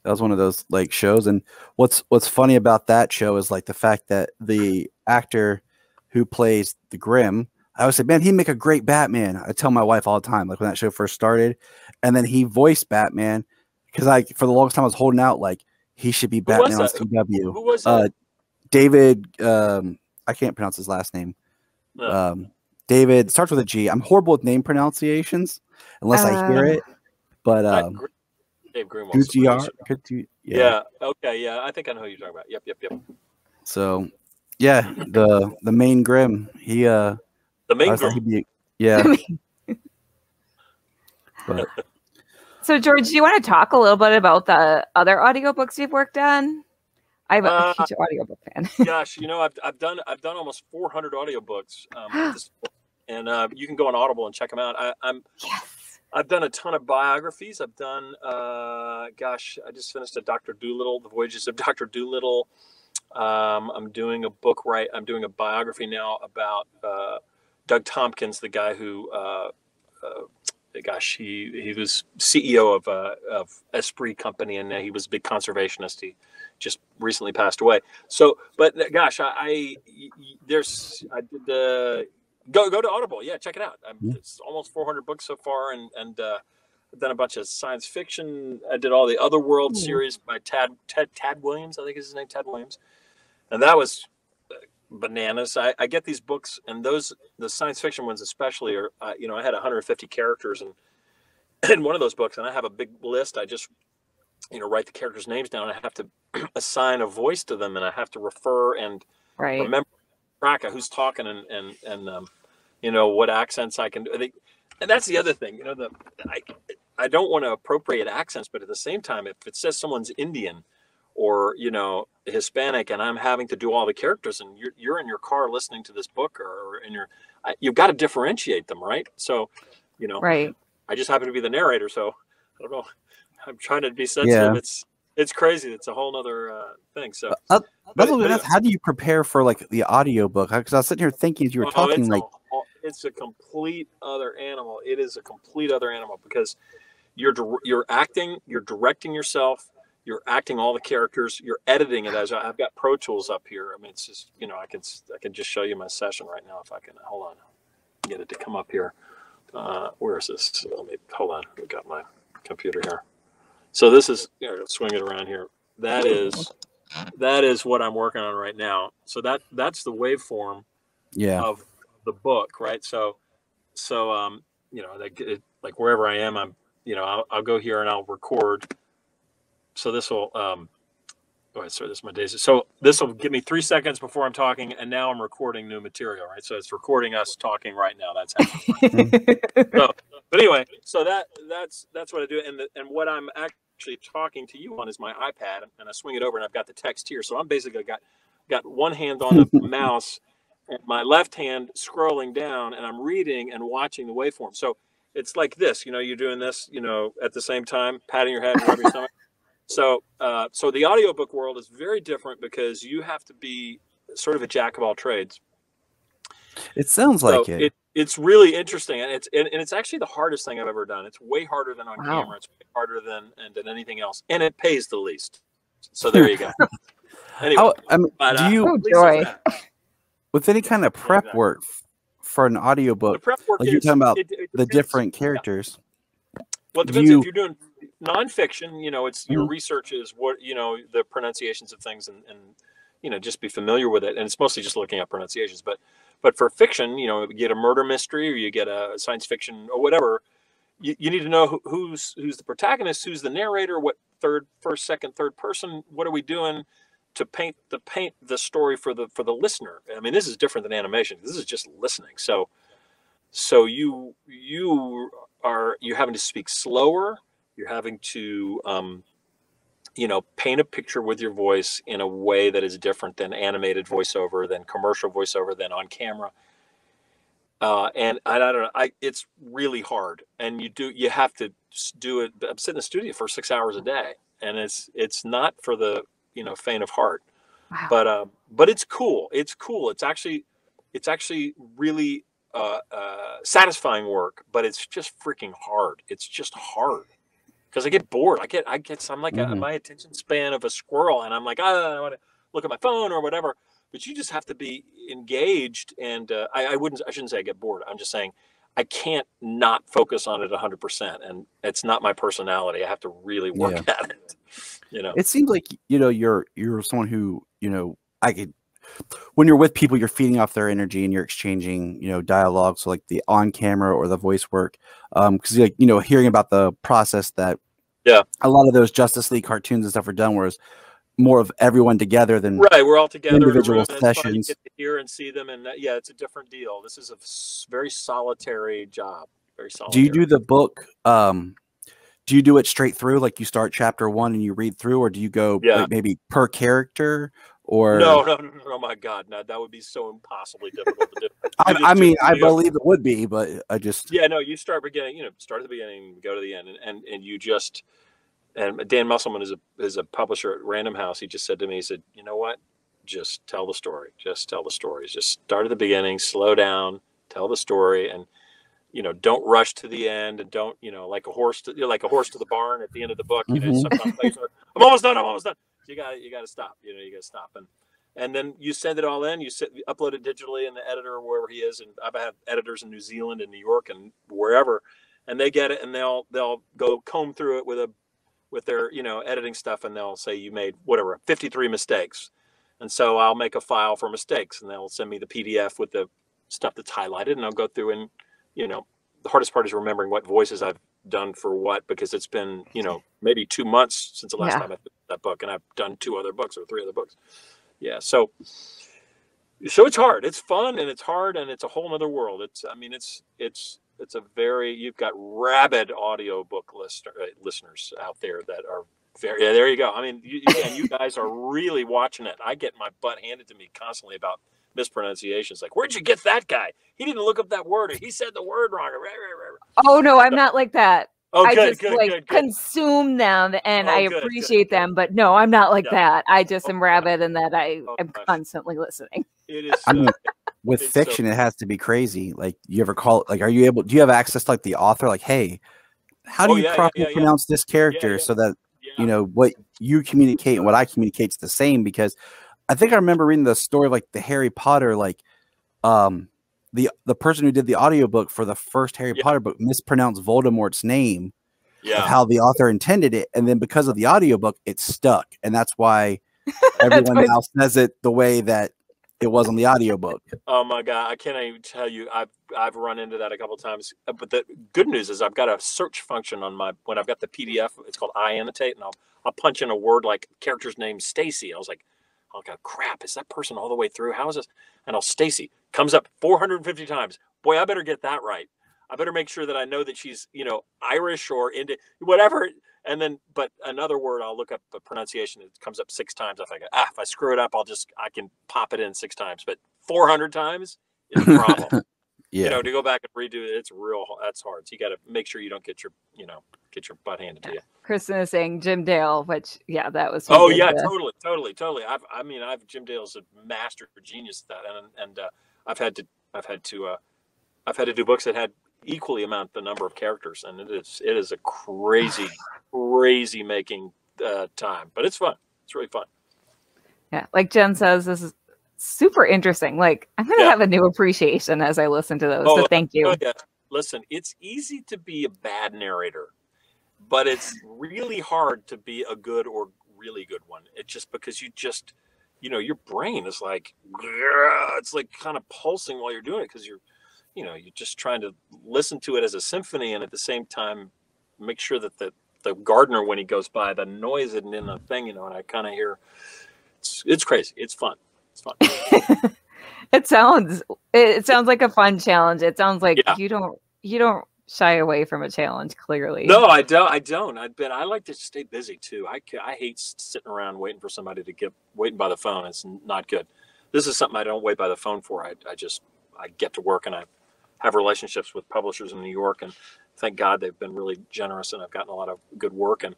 was one of those like shows. And what's funny about that show is like the fact that the actor who plays the Grimm, I always say, man, he'd make a great Batman. I tell my wife all the time, like when that show first started, and then he voiced Batman because for the longest time I was holding out like he should be Batman on CW. Who was that? David. I can't pronounce his last name. No. David starts with a G. I'm horrible with name pronunciations unless I hear it. But Dave Grimm. Yeah. Okay. Yeah. I think I know who you're talking about. Yep. So, yeah, the main Grimm. The main Grimm. Yeah. But. So, George, do you want to talk a little bit about the other audiobooks you've worked on? I'm a huge audiobook fan. Gosh, you know, I've done almost 400 audiobooks, and you can go on Audible and check them out. I've done a ton of biographies. I've done, I just finished a Dr. Dolittle, The Voyages of Dr. Dolittle. I'm doing a biography now about Doug Tompkins, the guy who, he was CEO of Esprit Company, and he was a big conservationist. He just recently passed away. So, but gosh, I did go to Audible. Yeah, check it out. It's almost 400 books so far, and I've done a bunch of science fiction. I did all the Otherworld series by Tad Williams. I think is his name, Tad Williams, and that was bananas. I get these books, and the science fiction ones especially are. I had 150 characters in one of those books, and I have a big list. I just write the characters' names down. And I have to assign a voice to them, and I have to refer and remember track of who's talking and what accents I can do. And that's the other thing. I don't want to appropriate accents, but at the same time, if it says someone's Indian or Hispanic, and I'm having to do all the characters, and you're in your car listening to this book, or you've got to differentiate them, right? So, right. I just happen to be the narrator, so I don't know. I'm trying to be sensitive. Yeah. It's crazy. It's a whole nother thing. So how do you prepare for like the audiobook? Because I was sitting here thinking as you were talking, it's a complete other animal. It is a complete other animal because you're acting, you're directing yourself, you're acting all the characters, you're editing it. As I've got Pro Tools up here. I mean, it's just I can just show you my session right now if I can. Hold on, get it to come up here. Where is this? Hold on. We've got my computer here. So this is, swing it around here. That is what I'm working on right now. So that's the waveform of the book, right? So like wherever I am, I'll go here and I'll record. So this will, this is my daisy. So this will give me 3 seconds before I'm talking, and now I'm recording new material, right? So it's recording us talking right now. That's happening. But anyway, so that's what I do, and what I'm actually talking to you on is my iPad, and I swing it over, and I've got the text here. So I'm basically got one hand on the mouse, and my left hand scrolling down, and I'm reading and watching the waveform. So it's like this, you're doing this, at the same time, patting your head and rubbing your stomach. So the audiobook world is very different because you have to be sort of a jack of all trades. It sounds like it. It's really interesting, and it's actually the hardest thing I've ever done. It's way harder than on camera. It's way harder than anything else, and it pays the least. So there you go. Anyway, do you with any kind of prep work for an audiobook? The prep work, like you're talking about the different characters. Yeah. Well, it depends if you're doing nonfiction. You know, it's your research is what the pronunciations of things, and just be familiar with it. And it's mostly just looking at pronunciations, but for fiction, you get a murder mystery or you get a science fiction or whatever, you need to know who's the protagonist, who's the narrator, what first, second, third person, what are we doing to paint the story for the listener. I mean, this is different than animation. This is just listening. So you're having to speak slower. You're having to paint a picture with your voice in a way that is different than animated voiceover, than commercial voiceover, than on camera. And I don't know, it's really hard. And you have to do it. I'm sitting in the studio for 6 hours a day, and it's not for the, faint of heart. Wow. But it's cool. It's cool. It's actually really satisfying work, but it's just freaking hard. It's just hard. Because I get bored. I'm like my attention span of a squirrel, and I'm like, I want to look at my phone or whatever. But you just have to be engaged, and I shouldn't say I get bored. I'm just saying I can't not focus on it 100%, and it's not my personality. I have to really work at it. It seems like you're someone who when you're with people, you're feeding off their energy and you're exchanging, dialogue. So like the on camera or the voice work, because hearing about the process that a lot of those Justice League cartoons and stuff are done, whereas more of everyone together than we're all together individual in a room, sessions. You get to hear and see them, and it's a different deal. This is a very solitary job. Very solitary. Do you do the book? Do you do it straight through, like you start chapter 1 and you read through, or do you go like maybe per character? Or no, oh my God, no, that would be so impossibly difficult to do. I believe it would be, but I just you start beginning, start at the beginning, go to the end, and you just. And Dan Musselman is a publisher at Random House. He just said to me, he said, you know what? Just tell the story. Just tell the stories. Just start at the beginning, slow down, tell the story, and don't rush to the end, and don't like a horse to the barn at the end of the book. Sometimes I'm almost done. You got to stop. You got to stop, and then you send it all in. You upload it digitally in the editor wherever he is, and I've had editors in New Zealand and New York and wherever, and they get it, and they'll go comb through it with their editing stuff, and they'll say you made 53 mistakes, and so I'll make a file for mistakes, and they'll send me the PDF with the stuff that's highlighted, and I'll go through, and the hardest part is remembering what voices I've done for what, because it's been maybe 2 months since the last time I did that book, and I've done 2 other books or 3 other books. So it's hard. It's fun, and it's hard, and it's a whole nother world. It's a very, you've got rabid audiobook listeners out there that are very, there you go. I mean, you guys are really watching it. I get my butt handed to me constantly about mispronunciations. Like, where'd you get that guy? He didn't look up that word, or he said the word wrong. Oh no, I'm not like that. Oh, I good, just consume them, and I appreciate them. But no, I'm not like that. I just am rabid, and that I am constantly listening. It is. With fiction, it has to be crazy. Like, you ever call it? Like, do you have access to like the author? Like, hey, how do you properly pronounce this character so that what you communicate and what I communicate is the same? Because I think I remember reading the story of like the Harry Potter, like the person who did the audiobook for the first Harry Potter book mispronounced Voldemort's name of how the author intended it, and then because of the audiobook, it stuck, and that's why everyone now says it the way that it was on the audiobook. Oh my God, I can't even tell you. I've run into that a couple of times. But the good news is I've got a search function on when I've got the PDF. It's called iAnnotate, and I'll punch in a word like character's name Stacy. I was like, oh God, crap! Is that person all the way through? How is this? And Stacy comes up 450 times. Boy, I better get that right. I better make sure that I know that she's Irish or Indian, whatever. And then, but another word, I'll look up the pronunciation. It comes up 6 times. I think, if I screw it up, I can pop it in 6 times. But 400 times is a problem. To go back and redo it, that's hard. So you got to make sure you don't get your butt handed to you. Kristen is saying Jim Dale, which that was. Oh yeah, totally. Jim Dale's a master genius at that, and I've had to do books that had equally amount the number of characters, and it is a crazy making time, but it's fun. It's really fun. Yeah, like Jen says, this is super interesting. Like, I'm gonna have a new appreciation as I listen to those. So thank you. Yeah. Listen, it's easy to be a bad narrator, but it's really hard to be a good or really good one. It's just because your brain is like, it's like kind of pulsing while you're doing it, because you're just trying to listen to it as a symphony, and at the same time make sure that the gardener, when he goes by, the noise isn't in the thing, and I kind of hear it's crazy. It's fun. It's fun. It sounds like a fun challenge. It sounds like you don't shy away from a challenge, clearly. No, I don't. I like to stay busy too. I hate sitting around waiting for somebody to waiting by the phone. It's not good. This is something I don't wait by the phone for. I get to work, and I have relationships with publishers in New York, and thank God they've been really generous, and I've gotten a lot of good work, and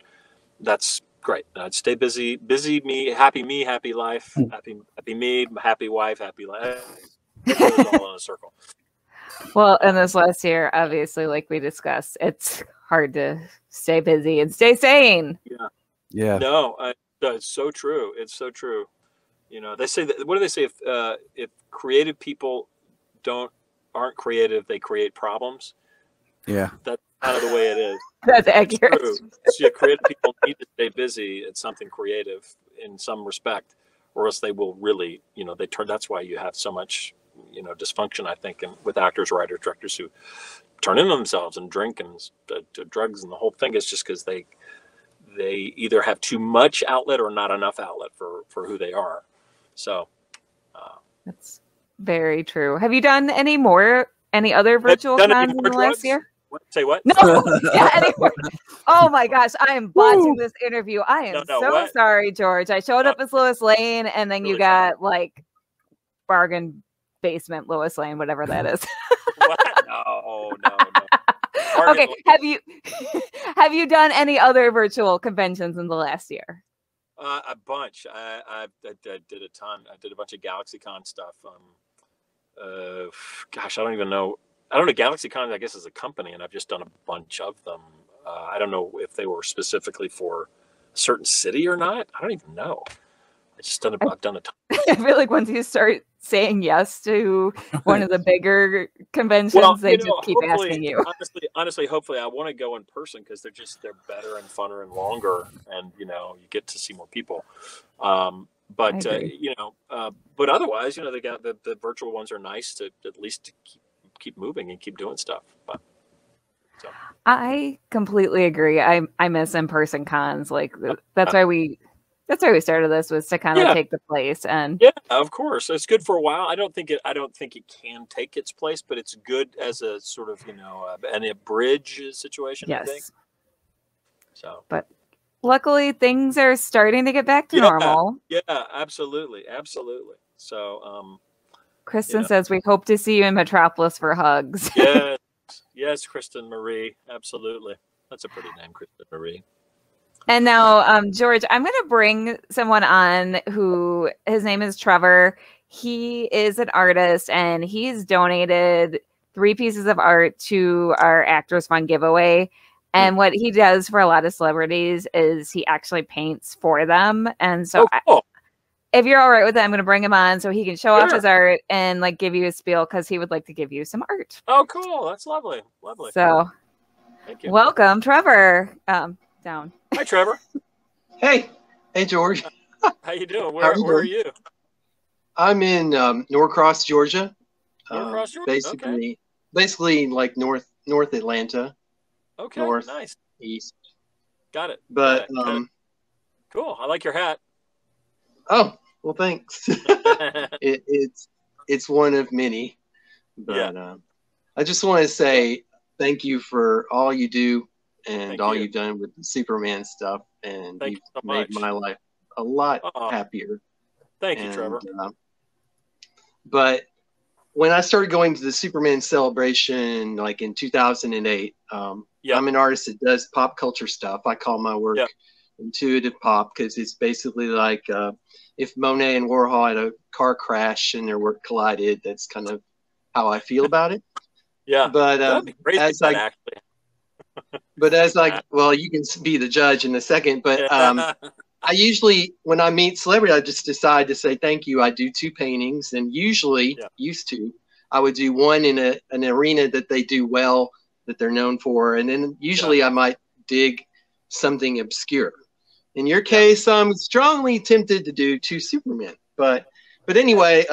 that's great. I'd stay busy, happy life, happy me, happy wife, happy life. It's all in a circle. Well, in this last year, obviously, like we discussed, it's hard to stay busy and stay sane. Yeah. No, it's so true. It's so true. They say that. What do they say? If creative people aren't creative, they create problems. Yeah, that's kind of the way it is. That's accurate. So creative people need to stay busy at something creative in some respect, or else they will really, That's why you have so much, dysfunction, I think, and with actors, writers, directors who turn in themselves and drink and drugs, and the whole thing is just because they either have too much outlet or not enough outlet for who they are. So that's very true. Have you done any other virtual cons in the last year? Say what? No. Anymore. Oh my gosh, I am botching this interview. I am sorry, George. I showed up as Lois Lane, and then you got like bargain basement Lois Lane, whatever that is. What? No. Okay, have you done any other virtual conventions in the last year? A bunch. I did a ton. I did a bunch of GalaxyCon stuff. Gosh, I don't even know. I don't know. GalaxyCon, I guess, is a company, and I've just done a bunch of them. I don't know if they were specifically for a certain city or not. I don't even know. I've done a ton. I feel like once you start saying yes to one of the bigger conventions, they just keep asking you. Honestly, hopefully I want to go in person, because they're better and funner and longer, and you get to see more people. But otherwise, they got the virtual ones are nice to at least keep moving and keep doing stuff. But I completely agree. I miss in-person cons. Like that's why we started this, was to kind of take the place. And of course, it's good for a while. I don't think it can take its place, but it's good as a sort of a bridge situation. Yes. I think so. But luckily, things are starting to get back to normal. Yeah, absolutely. So, Kristen says we hope to see you in Metropolis for hugs. Yes, Kristen Marie. Absolutely. That's a pretty name, Kristen Marie. And now, George, I'm going to bring someone on who, his name is Trevor. He is an artist, and he's donated 3 pieces of art to our Actors Fund giveaway. And what he does for a lot of celebrities is he actually paints for them. And so cool. If you're all right with it, I'm going to bring him on so he can show off his art and like give you a spiel, because he would like to give you some art. Oh, cool. That's lovely. So thank you. Welcome, Trevor. Down. Hi, Trevor. Hey, George. How you doing? Where are you? I'm in Norcross, Georgia. Norcross, Georgia. Basically like North Atlanta. Okay, north, nice. East. Got it. But cool. I like your hat. Oh, well, thanks. It's one of many. But I just want to say thank you for all you do and all you've done with the Superman stuff, and you've made my life a lot happier. Thank you, Trevor. But when I started going to the Superman celebration, like in 2008, I'm an artist that does pop culture stuff. I call my work intuitive pop, because it's basically like if Monet and Warhol had a car crash and their work collided, that's kind of how I feel about it. Yeah, but that'd be crazy actually. But as well, you can be the judge in a second. But I usually, when I meet celebrity, I just decide to say thank you. I do 2 paintings, and usually used to, I would do one in an arena that they do well, that they're known for, and then usually I might dig something obscure. In your case, I'm strongly tempted to do 2 Supermen. But anyway,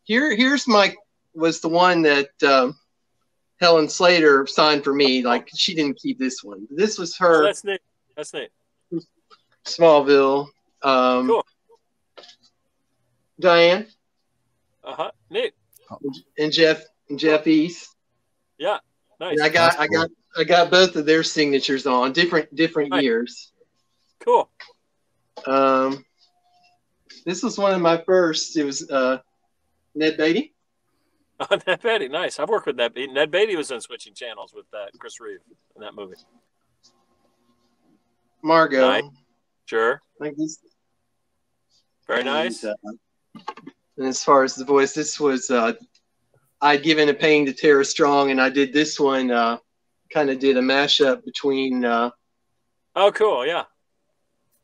here's was the one that Helen Slater signed for me. Like, she didn't keep this one. This was her. Oh, that's neat. That's neat. Smallville. Cool. Diane. Neat. And Jeff East. Yeah. Nice. And I got both of their signatures on different years. Cool. This was one of my first. It was Ned Beatty. Oh, Ned Beatty, nice. I've worked with Ned Beatty. Ned Beatty was in Switching Channels with Chris Reeve in that movie. Margot. Nice. Sure. Like this. Very nice. And as far as the voice, this was I'd given a painting to Tara Strong, and I did this one. Kind of did a mashup between. Oh, cool! Yeah.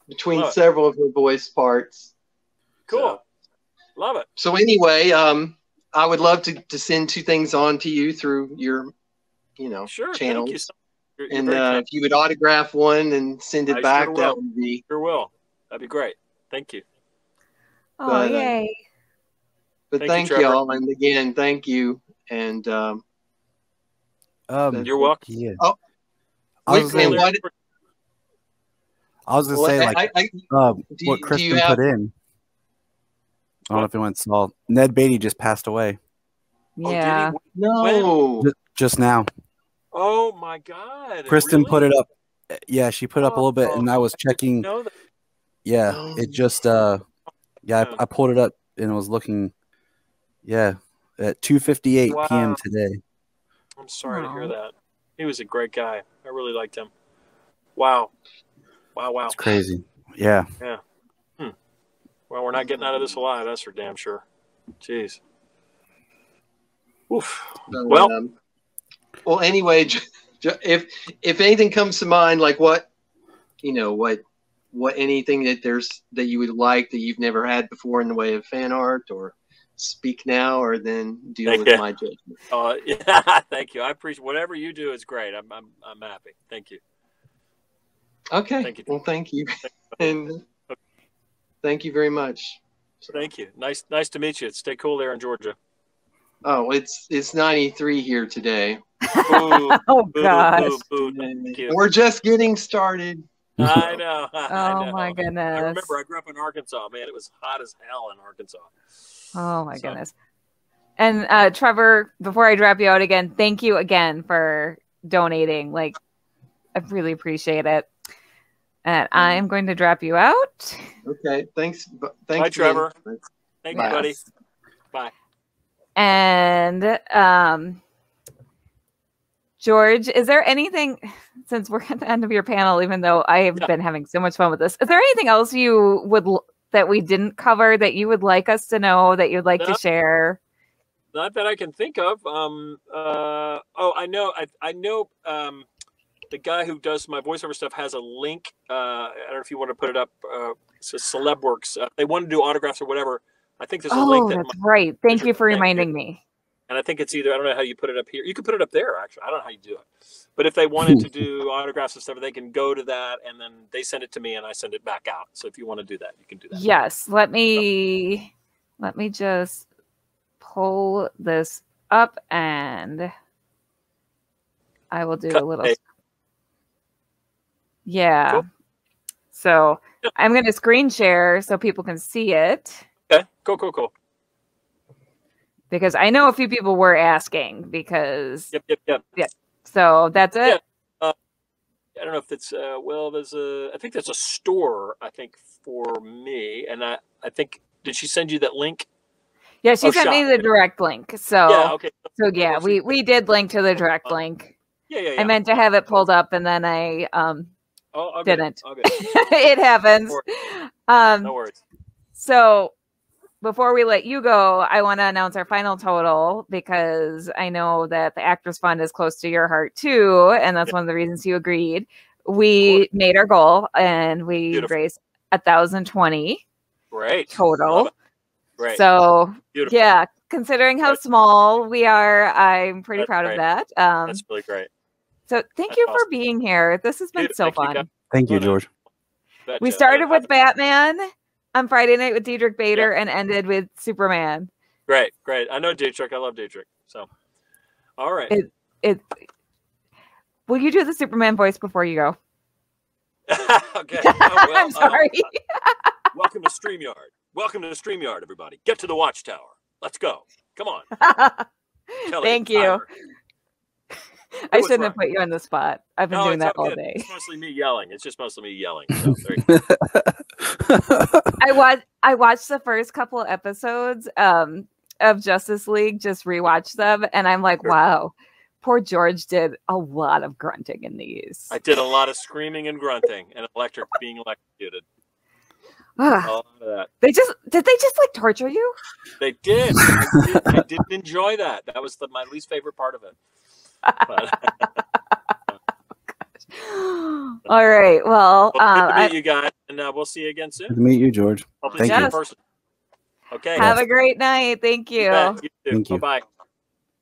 Between several of her voice parts. Cool. Love it. So anyway, I would love to send 2 things on to you through your, sure, channels. Thank you so much. And if you would autograph one and send it back, sure that would be. Sure will. That'd be great. Thank you. Oh, yay. But thank you all. And again, thank you. And you're welcome. Yeah. Oh, I was going to say, what Kristen put in. I don't know if anyone saw. Ned Beatty just passed away. Yeah. No. Just now. Oh my God. Kristen put it up. Yeah, she put up a little bit, and I was checking. Yeah, it just. I pulled it up and was looking. Yeah, at 2:58 p.m. today. I'm sorry to hear that. He was a great guy. I really liked him. Wow. It's crazy. Yeah. Yeah. Well, we're not getting out of this alive. That's for damn sure. Jeez. Oof. Well, anyway, if anything comes to mind, like what anything that you would like that you've never had before in the way of fan art, or speak now, or then deal with my judgment. Yeah, thank you. I appreciate whatever you do. Is great. I'm happy. Thank you. Okay. Thank you. Well, thank you, and thank you very much. Thank you. Nice to meet you. Stay cool there in Georgia. Oh, it's 93 here today. Oh gosh. We're just getting started. I know. Oh my goodness. I remember I grew up in Arkansas. Man, it was hot as hell in Arkansas. Oh my goodness. And Trevor, before I drop you out again, thank you again for donating. Like, I really appreciate it. And I'm going to drop you out. Okay. Thanks. Bye, Trevor. Thank you, buddy. Bye. And George, is there anything, since we're at the end of your panel, even though I have been having so much fun with this, is there anything else you would that we didn't cover that you would like us to know, that you'd like to share? Not that I can think of. I know. The guy who does my voiceover stuff has a link. I don't know if you want to put it up. It's a CelebWorks. They want to do autographs or whatever. I think there's a link. That's right. Thank you for reminding me. And I think it's either, I don't know how you put it up here. You can put it up there, actually. I don't know how you do it. But if they wanted to do autographs and stuff, they can go to that, and then they send it to me, and I send it back out. So if you want to do that, you can do that. Yes. Let me just pull this up, and I will do a little. Yeah. Cool. So I'm going to screen share so people can see it. Okay. Cool. Because I know a few people were asking because. Yep. Yeah. So that's it. Yeah. I don't know if it's I think there's a store, I think, for me, and I think, did she send you that link? Yeah, she sent me the direct link. So yeah, okay. So yeah, we did link to the direct link. Yeah. I meant to have it pulled up, and then I didn't. Okay. It happens. No worries. So before we let you go, I want to announce our final total because I know that the Actors Fund is close to your heart too, and that's one of the reasons you agreed. We made our goal, and we raised $1,020. Great total. Great. So yeah, considering how small we are, I'm pretty proud of that. That's really great. So thank you for being here. This has been so fun. Thank you, George. We started with Batman on Friday night with Diedrich Bader and ended with Superman. Great. I know Diedrich. I love Diedrich. So, all right. Will you do the Superman voice before you go? Okay. Oh, well, I'm sorry. Welcome to StreamYard, everybody. Get to the Watchtower. Let's go. Come on. Thank you. I shouldn't have put you on the spot. I've been doing that all day. It's mostly me yelling. It's just mostly me yelling. So there you go. I watched the first couple episodes of Justice League, just rewatched them, and I'm like, wow, poor George did a lot of grunting in these. I did a lot of screaming and grunting and being electrocuted. All of that. Did they just like torture you? They did. I didn't enjoy that. That was my least favorite part of it. All right. Well, good to meet you guys, and we'll see you again soon. Good to meet you, George. Hopefully see you in person. Okay. Have a great night. Thank you. You too. Thank you. Bye-bye.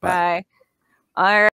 Bye. All right.